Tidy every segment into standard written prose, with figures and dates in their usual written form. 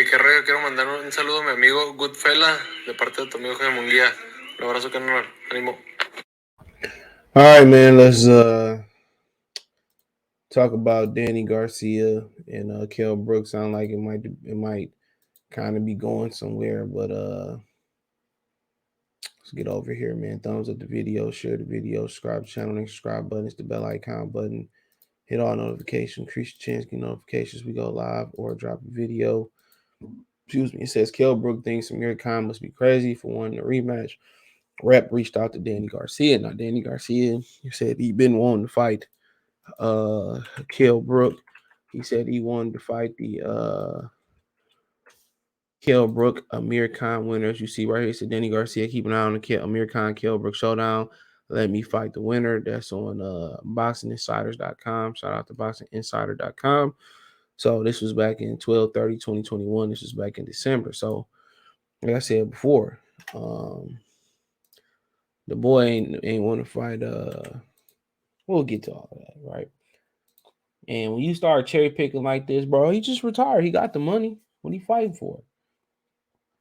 Qué rollo, quiero mandar un saludo a mi amigo Goodfella de parte de tu amigo Jaime Munguía. Un abrazo, carnal. Ánimo. All right, man. Let's talk about Danny Garcia and Kell Brook. Sound like it might kind of be going somewhere, but let's get over here, man. Thumbs up the video, share the video, subscribe to the channel, and subscribe button. It's the bell icon button. Hit all notifications, increase your chance, get notifications. We go live or drop a video. Excuse me. It says Kell Brook thinks Amir Khan must be crazy for wanting a rematch. Rep reached out to Danny Garcia. Now Danny Garcia, he said he been wanting to fight Kell Brook. He said he wanted to fight the Kell Brook Amir Khan winner. As you see right here, it said Danny Garcia, keep an eye on the Amir Khan Kell Brook showdown. Let me fight the winner. That's on boxinginsiders.com. Shout out to boxinginsider.com. So this was back in 12/30/2021. This was back in December. So like I said before, the boy ain't want to fight. We'll get to all of that, right? And when you start cherry picking like this, bro, he just retired. He got the money. What he fighting for?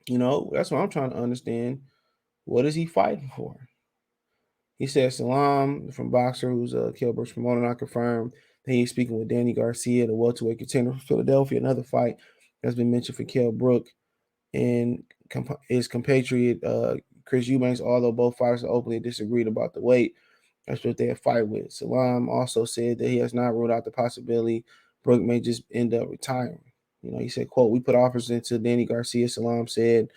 You know, that's what I'm trying to understand. What is he fighting for? He said Salam from Boxer, who's a Kell Brook's promoter, not confirmed. Then he's speaking with Danny Garcia, the welterweight contender from Philadelphia. Another fight that's been mentioned for Kell Brook and his compatriot Chris Eubanks, although both fighters are openly disagreed about the weight. That's what they fight with. Salam also said that he has not ruled out the possibility Brook may just end up retiring. You know, he said, quote, we put offers into Danny Garcia. Salam said,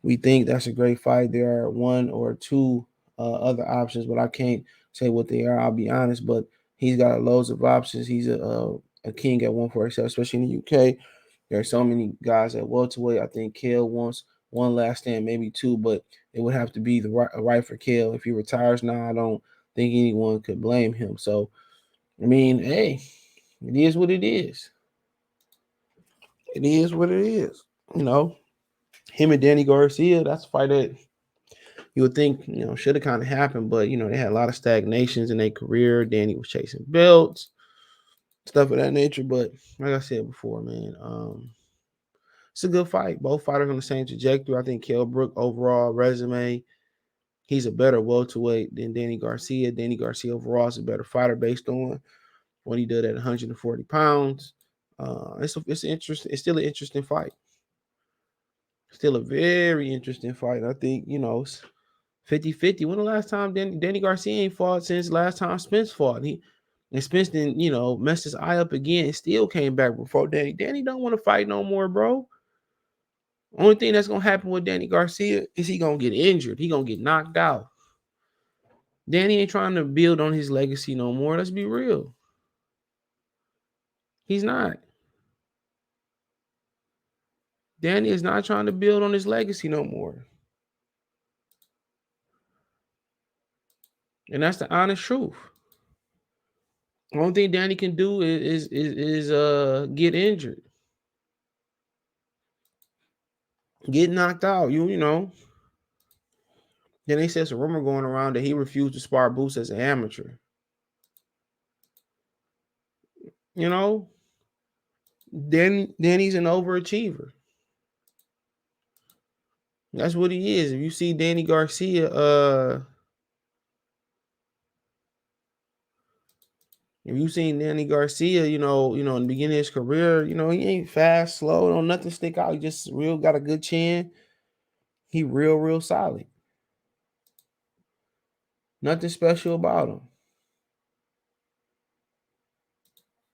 we think that's a great fight. There are one or two other options, but I can't say what they are. I'll be honest, but he's got loads of options. He's a king at 147, especially in the UK. There are so many guys at welterweight. I think Kell wants one last stand, maybe two, but it would have to be the right for Kell. If he retires now, I don't think anyone could blame him. So, I mean, hey, it is what it is. It is what it is. You know, him and Danny Garcia, that's a fight that you would think, should have kind of happened, but, they had a lot of stagnations in their career. Danny was chasing belts, stuff of that nature. But like I said before, man, it's a good fight. Both fighters on the same trajectory. I think Kell Brook overall resume, he's a better welterweight than Danny Garcia. Danny Garcia overall is a better fighter based on what he did at 140 pounds. It's interesting. It's still an interesting fight. Still a very interesting fight. I think, 50-50. When the last time Danny Garcia ain't fought since last time Spence fought? And Spence then, messed his eye up again and still came back before Danny. Danny don't want to fight no more, bro. Only thing that's gonna happen with Danny Garcia is he gonna get injured. He gonna get knocked out. Danny ain't trying to build on his legacy no more. Let's be real. He's not. Danny is not trying to build on his legacy no more. And that's the honest truth. The only thing Danny can do is get injured. Get knocked out. Then they said some rumor going around that he refused to spar Boots as an amateur. You know, Danny's an overachiever. That's what he is. If you see Danny Garcia, if you seen Danny Garcia, in the beginning of his career, he ain't fast, slow, don't nothing stick out. He just got a good chin. He real solid. Nothing special about him.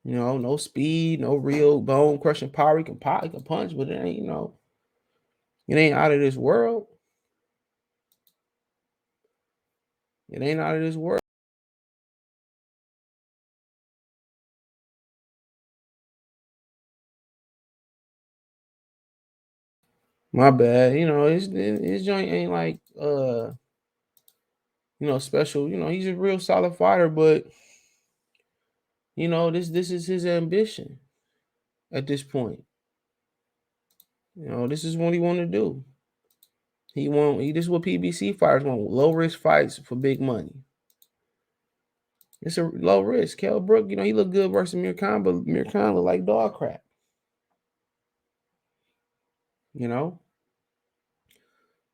No speed, no real bone crushing power. He can punch, but it ain't, it ain't out of this world. It ain't out of this world. My bad. His joint ain't like special. He's a real solid fighter, but this is his ambition at this point. This is what he want to do. This is what PBC fighters want. Low risk fights for big money. It's a low risk. Kell Brook, he look good versus Amir Khan, but Amir Khan look like dog crap. You know,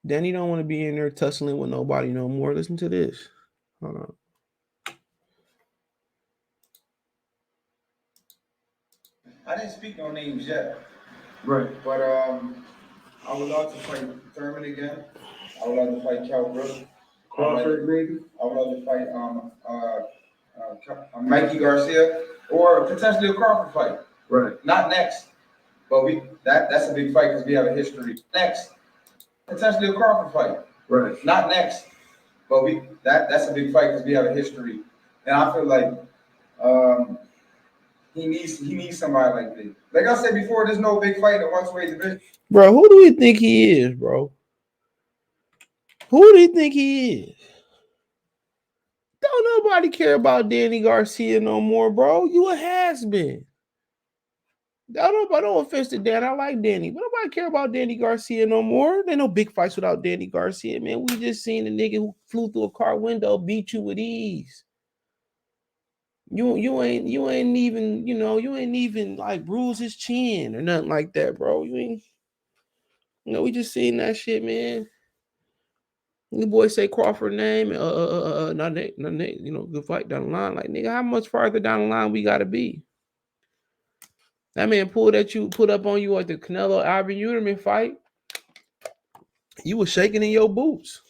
Danny don't want to be in there tussling with nobody no more. Listen to this. Hold on. I didn't speak no names yet. Right. But I would love to fight Thurman again. I would love to fight Kell Brook. Crawford, maybe. I would love to fight Mikey Garcia or potentially a Crawford fight. Right. Not next, but that's a big fight because we have a history. Next, potentially a Crawford fight. Right. Not next, but that's a big fight because we have a history, and I feel like um, he needs somebody like this. Like I said before, there's no big fight in the welterweight division. Bro, who do we think he is, bro? Who do you think he is? Don't nobody care about Danny Garcia no more, bro. You a has-been. No offense to Dan. I like Danny, but nobody care about Danny Garcia no more. There ain't no big fights without Danny Garcia, man. We just seen the nigga who flew through a car window beat you with ease. You ain't even, you ain't even like bruise his chin or nothing like that, bro. You ain't, we just seen that shit, man. The boy say Crawford name, not name, good fight down the line. Like, nigga, how much farther down the line we gotta be? That man put up on you at the Canelo Alvin Uterman fight. You was shaking in your boots.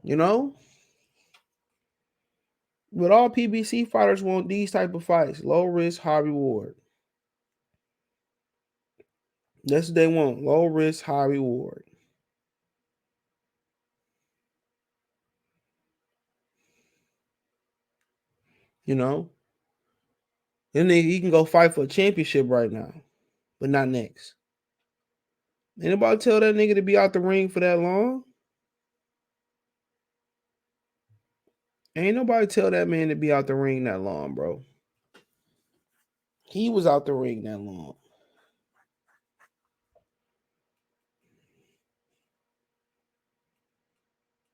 You know? But all PBC fighters want these type of fights. Low risk, high reward. That's what they want. Low risk, high reward. You know? Then he can go fight for a championship right now. But not next. Anybody tell that nigga to be out the ring for that long? Ain't nobody tell that man to be out the ring that long, bro. He was out the ring that long.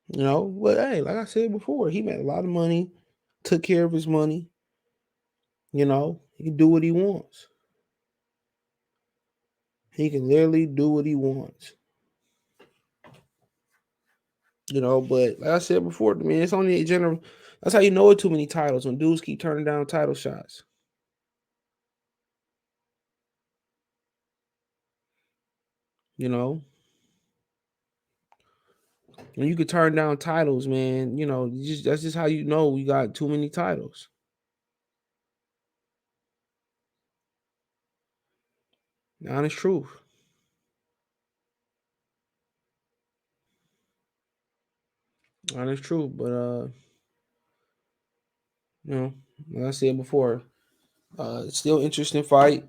You know, but hey, like I said before, he made a lot of money, took care of his money. You know, he can do what he wants. He can literally do what he wants. You know, but like I said before, man, it's only a general. That's how you know it too many titles when dudes keep turning down title shots. You know, when you could turn down titles, man, that's just how you know we got too many titles. Honest truth. Honest truth. But like I said before, it's still interesting fight.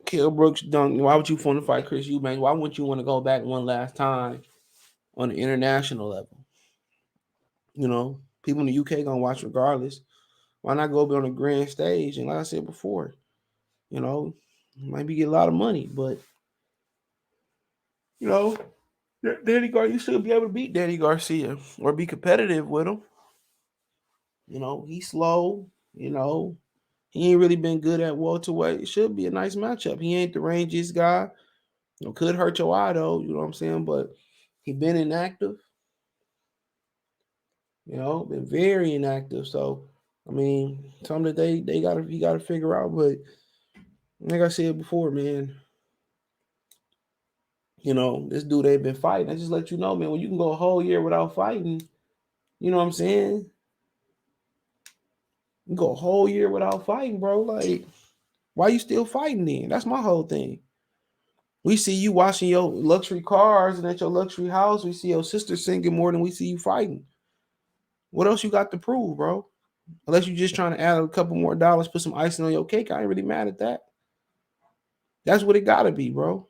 Kell Brooks done. Why would you want to fight Chris Eubanks? Why wouldn't you want to go back one last time on the international level? People in the UK gonna watch regardless. Why not go be on the grand stage? And like I said before, might be get a lot of money, but Danny Garcia, you should be able to beat Danny Garcia or be competitive with him. He's slow. He ain't really been good at welterweight. It should be a nice matchup. He ain't the rangiest guy. Could hurt your eye though. You know what I'm saying? But he been inactive. Been very inactive. So I mean, something that he gotta figure out. But like I said before, man, this dude ain't been fighting. I just let you know, man, when you can go a whole year without fighting, you know what I'm saying? You go a whole year without fighting, bro. Like, why you still fighting then? That's my whole thing. We see you washing your luxury cars and at your luxury house. We see your sister singing more than we see you fighting. What else you got to prove, bro? Unless you just trying to add a couple more dollars, put some icing on your cake. I ain't really mad at that. That's what it gotta be, bro.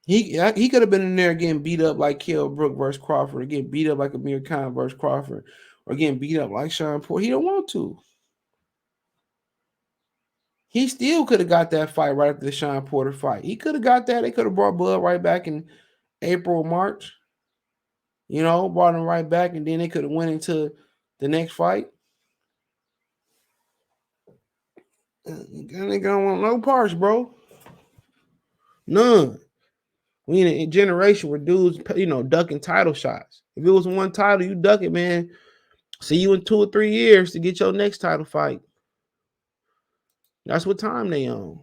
He could have been in there getting beat up like Kell Brook versus Crawford, or getting beat up like Amir Khan versus Crawford, or getting beat up like Sean Porter. He don't want to. He still could have got that fight right after the Sean Porter fight. He could have got that. They could have brought Bud right back in April, March. Brought him right back, and then they could have went into the next fight. They don't want no parts, bro. None. We in a generation where dudes, ducking title shots. If it was one title, you duck it, man. See you in 2 or 3 years to get your next title fight. That's what time they on.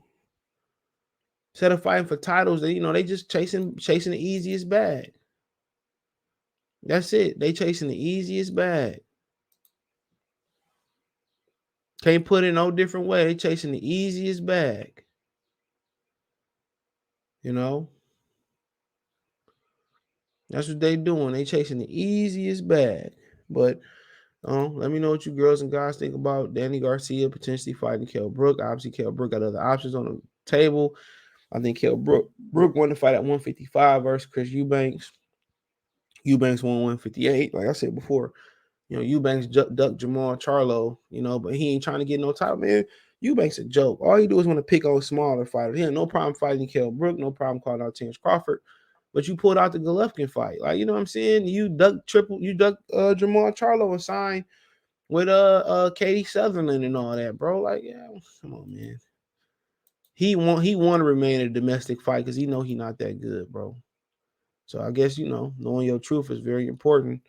Instead of fighting for titles, they just chasing the easiest bag. That's it. They chasing the easiest bag. Can't put it no different way. They chasing the easiest bag. That's what they doing. They chasing the easiest bag. But let me know what you girls and guys think about Danny Garcia potentially fighting Kell Brook. Obviously, Kell Brook got other options on the table. I think Kell Brook won the fight at 155 versus Chris Eubanks. Eubanks won 158. Like I said before, Eubanks ducked Jamal Charlo, but he ain't trying to get no title, man. Eubanks a joke. All he do is want to pick on smaller fighters. He had no problem fighting Kell Brook, no problem calling out Terrence Crawford. But you pulled out the Golovkin fight. Like, you know what I'm saying? You ducked Jamal Charlo and signed with Katie Sutherland and all that, bro. Like, yeah, come on, man. He want to remain a domestic fight because he know he not that good, bro. So I guess, knowing your truth is very important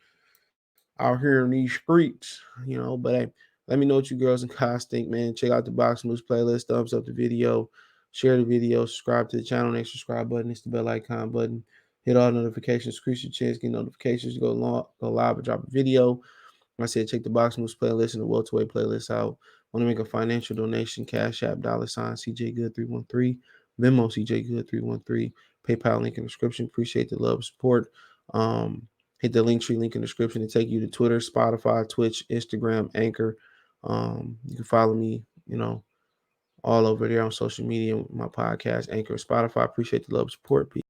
out here in these streets, but hey, let me know what you girls and guys think, man. Check out the Boxing Moves playlist, thumbs up the video, share the video, subscribe to the channel. Next subscribe button, it's the bell icon button. Hit all notifications, increase your chance, get notifications, go live and drop a video. I said, check the Boxing Moves playlist and the welterweight playlist out. Want to make a financial donation? Cash App, $ CJ Good 313, Venmo CJ Good 313, PayPal link in the description. Appreciate the love and support. Hit the link tree link in the description to take you to Twitter, Spotify, Twitch, Instagram, Anchor. You can follow me, all over there on social media, my podcast, Anchor, Spotify. Appreciate the love and support. Peace.